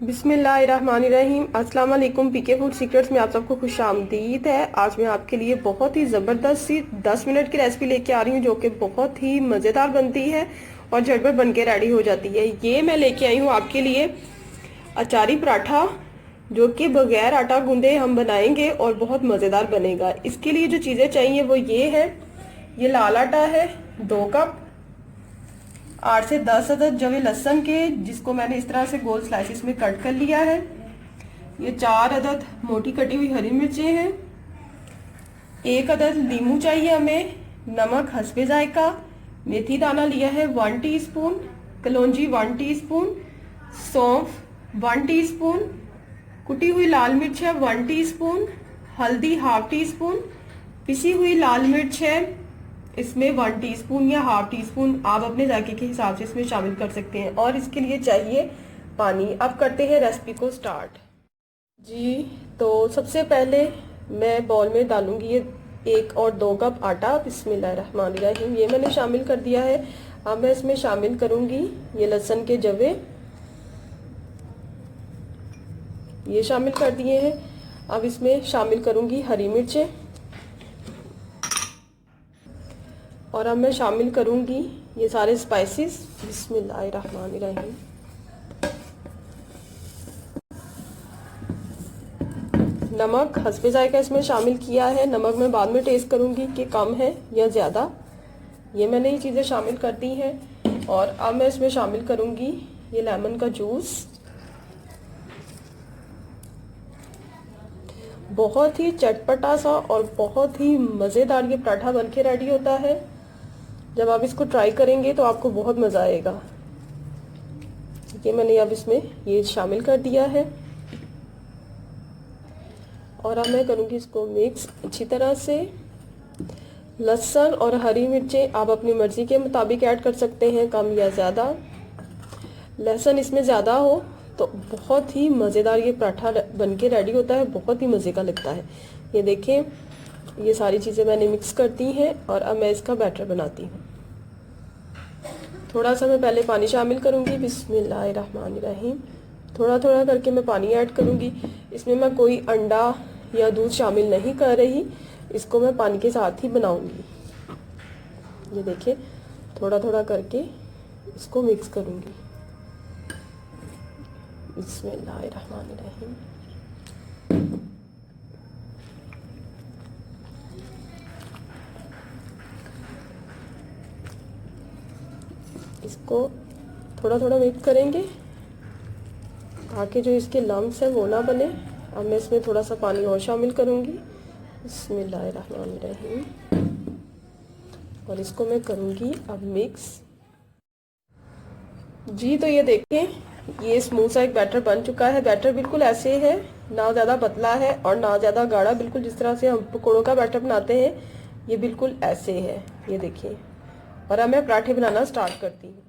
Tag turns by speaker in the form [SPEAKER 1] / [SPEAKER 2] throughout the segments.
[SPEAKER 1] बिस्मिल्लाहिर्रहमानिर्रहीम। अस्सलाम वालेकुम। पीके फूड सीक्रेट्स में आप सबको खुश आमदीद है। आज मैं आपके लिए बहुत ही ज़बरदस्त सी 10 मिनट की रेसिपी लेके आ रही हूँ जो कि बहुत ही मज़ेदार बनती है और झटपट बन के रेडी हो जाती है। ये मैं लेके आई हूँ आपके लिए अचारी पराठा जो कि बगैर आटा गूंदे हम बनाएंगे और बहुत मज़ेदार बनेगा। इसके लिए जो चीज़ें चाहिए वो ये है, ये लाल आटा है 2 कप, 8 से 10 अदद जवे लहसुन के जिसको मैंने इस तरह से गोल स्लाइसिस में कट कर लिया है। ये 4 अदद मोटी कटी हुई हरी मिर्चें हैं। 1 अदद नींबू चाहिए हमें। नमक हस्बे जायका। मेथी दाना लिया है 1 टीस्पून। कलौंजी 1 टीस्पून। सौंफ 1 टीस्पून। कुटी हुई लाल मिर्च है 1 टीस्पून। हल्दी हाफ टी स्पून। पिसी हुई लाल मिर्च है इसमें 1 टीस्पून या हाफ टी स्पून, आप अपने जायके के हिसाब से इसमें शामिल कर सकते हैं। और इसके लिए चाहिए पानी। अब करते हैं रेसिपी को स्टार्ट। जी तो सबसे पहले मैं बाउल में डालूंगी ये 1 और 2 कप आटा। बिस्मिल्लाहिर्रहमानिर्रहीम। ये मैंने शामिल कर दिया है। अब मैं इसमें शामिल करूंगी ये लहसुन के जवे, ये शामिल कर दिए हैं। अब इसमें शामिल करूंगी हरी मिर्चें और अब मैं शामिल करूंगी ये सारे स्पाइसेस। बिस्मिल्लाहिर्रहमानिर्रहीम। नमक हस्बे जायका इसमें शामिल किया है। नमक मैं बाद में टेस्ट करूंगी कि कम है या ज़्यादा। ये मैंने ये चीज़ें शामिल कर दी हैं। और अब मैं इसमें शामिल करूंगी ये लेमन का जूस। बहुत ही चटपटा सा और बहुत ही मज़ेदार ये पराठा बनके रेडी होता है। जब आप इसको ट्राई करेंगे तो आपको बहुत मज़ा आएगा। ये मैंने अब इसमें ये शामिल कर दिया है और अब मैं करूँगी इसको मिक्स अच्छी तरह से। लहसुन और हरी मिर्चें आप अपनी मर्ज़ी के मुताबिक ऐड कर सकते हैं, कम या ज़्यादा। लहसुन इसमें ज़्यादा हो तो बहुत ही मज़ेदार ये पराठा बनके रेडी होता है, बहुत ही मज़े का लगता है। ये देखें ये सारी चीज़ें मैंने मिक्स कर दी हैं और अब मैं इसका बैटर बनाती हूँ। थोड़ा सा मैं पहले पानी शामिल करूँगी। बिस्मिल्लाहिर्रहमानिर्रहीम। थोड़ा थोड़ा करके मैं पानी ऐड करूँगी। इसमें मैं कोई अंडा या दूध शामिल नहीं कर रही, इसको मैं पानी के साथ ही बनाऊँगी। ये देखिए थोड़ा थोड़ा करके इसको मिक्स करूँगी। बिस्मिल्लाहिर्रहमानिर्रहीम। इसको थोड़ा थोड़ा मिक्स करेंगे ताकि जो इसके लम्स हैं वो ना बने। अब मैं इसमें थोड़ा सा पानी और शामिल करूँगी। बिस्मिल्लाहिर्रहमानिर्रहीम। और इसको मैं करूँगी अब मिक्स। जी तो ये देखें ये स्मूथ सा एक बैटर बन चुका है। बैटर बिल्कुल ऐसे है, ना ज़्यादा पतला है और ना ज़्यादा गाढ़ा। बिल्कुल जिस तरह से हम पकौड़ों का बैटर बनाते हैं ये बिल्कुल ऐसे है। ये देखिए। और अब मैं पराठे बनाना स्टार्ट करती हूँ।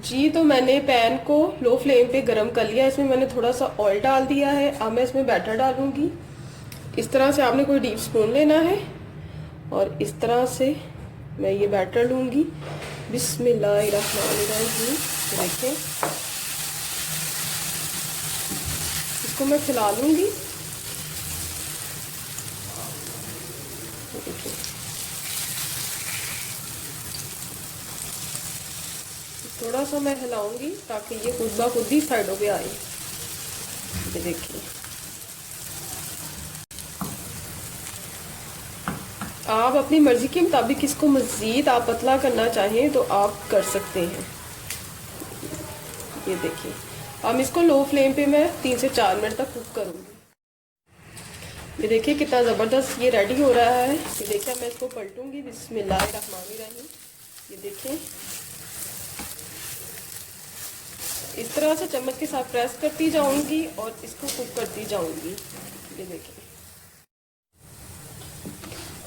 [SPEAKER 1] जी तो मैंने पैन को लो फ्लेम पे गरम कर लिया। इसमें मैंने थोड़ा सा ऑयल डाल दिया है। अब मैं इसमें बैटर डालूंगी। इस तरह से आपने कोई डीप स्पून लेना है और इस तरह से मैं ये बैटर लूंगी। बिस्मिल्लाहिर्रहमानिर्रहीम। देखें इसको मैं फैला लूंगी। थोड़ा सा मैं हिलाऊंगी ताकि ये खुद ब खुद ही साइडों पे आए। ये देखिए आप अपनी मर्जी के मुताबिक इसको मज़ीद आप पतला करना चाहें तो आप कर सकते हैं। ये देखिए अब इसको लो फ्लेम पे मैं 3 से 4 मिनट तक कुक करूँगी। ये देखिए कितना ज़बरदस्त ये रेडी हो रहा है। ये देखिए मैं इसको पलटूंगी। बिस्मिल्लाहिर्रहमानिर्रहीम। ये देखिए इस तरह से चम्मच के साथ प्रेस करती जाऊंगी और इसको कुक करती जाऊंगी। ये देखिए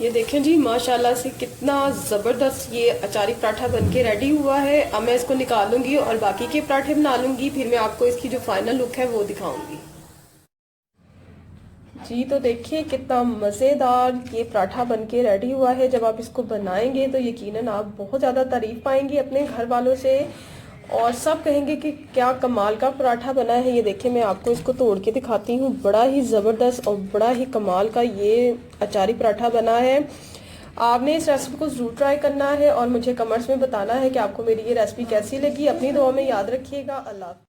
[SPEAKER 1] ये देखें जी माशाल्लाह से कितना ज़बरदस्त ये अचारी पराठा बनके रेडी हुआ है। अब मैं इसको निकालूंगी और बाकी के पराठे बना लूँगी। फिर मैं आपको इसकी जो फाइनल लुक है वो दिखाऊंगी। जी तो देखिए कितना मज़ेदार ये पराठा बनके रेडी हुआ है। जब आप इसको बनाएंगे तो यकीनन आप बहुत ज़्यादा तारीफ़ पाएंगे अपने घर वालों से और सब कहेंगे कि क्या कमाल का पराठा बना है। ये देखिए, मैं आपको इसको तोड़ के दिखाती हूँ। बड़ा ही ज़बरदस्त और बड़ा ही कमाल का ये अचारी पराठा बना है। आपने इस रेसिपी को ज़रूर ट्राई करना है और मुझे कमेंट्स में बताना है कि आपको मेरी ये रेसिपी कैसी लगी। अपनी दुआ में याद रखिएगा। अल्लाह।